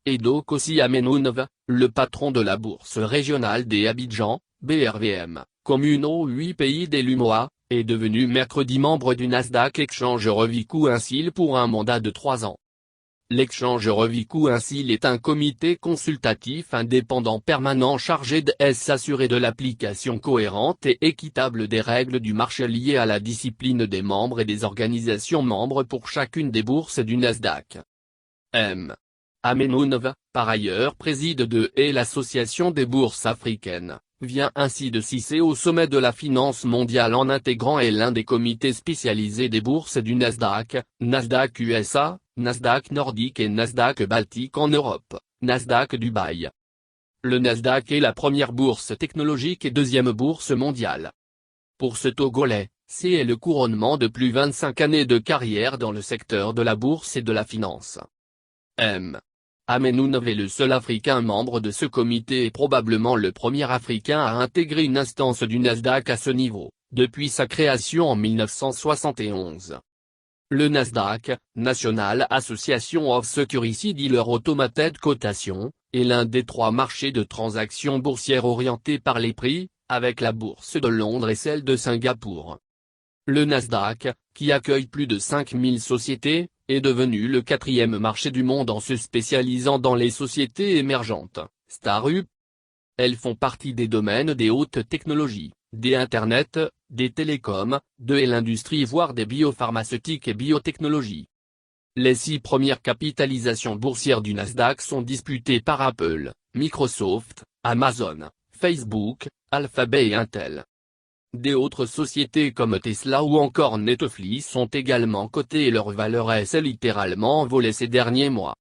Et Dokossi Amenounov, le patron de la bourse régionale des Abidjan, BRVM, commune aux 8 pays des l'UMOA, est devenu mercredi membre du Nasdaq Exchange Revie Council pour un mandat de 3 ans. L'Exchange Revie Council est un comité consultatif indépendant permanent chargé de s'assurer de l'application cohérente et équitable des règles du marché liées à la discipline des membres et des organisations membres pour chacune des bourses du Nasdaq. M. Amenounov, par ailleurs préside de l'Association des bourses africaines, vient ainsi de s'hisser au sommet de la finance mondiale en intégrant l'un des comités spécialisés des bourses du Nasdaq, Nasdaq USA, Nasdaq Nordique et Nasdaq Baltique en Europe, Nasdaq Dubaï. Le Nasdaq est la première bourse technologique et deuxième bourse mondiale. Pour ce Togolais, c'est le couronnement de plus 25 années de carrière dans le secteur de la bourse et de la finance. M. Amenounov est le seul Africain membre de ce comité et probablement le premier Africain à intégrer une instance du Nasdaq à ce niveau, depuis sa création en 1971. Le Nasdaq, National Association of Security Dealer Automated Cotation, est l'un des 3 marchés de transactions boursières orientés par les prix, avec la bourse de Londres et celle de Singapour. Le Nasdaq, qui accueille plus de 5000 sociétés, est devenu le 4e marché du monde en se spécialisant dans les sociétés émergentes, start-up. Elles font partie des domaines des hautes technologies, des Internet, des télécoms, de l'industrie voire des biopharmaceutiques et biotechnologies. Les 6 premières capitalisations boursières du Nasdaq sont disputées par Apple, Microsoft, Amazon, Facebook, Alphabet et Intel. Des autres sociétés comme Tesla ou encore Netflix sont également cotées et leur valeur s'est littéralement envolée ces derniers mois.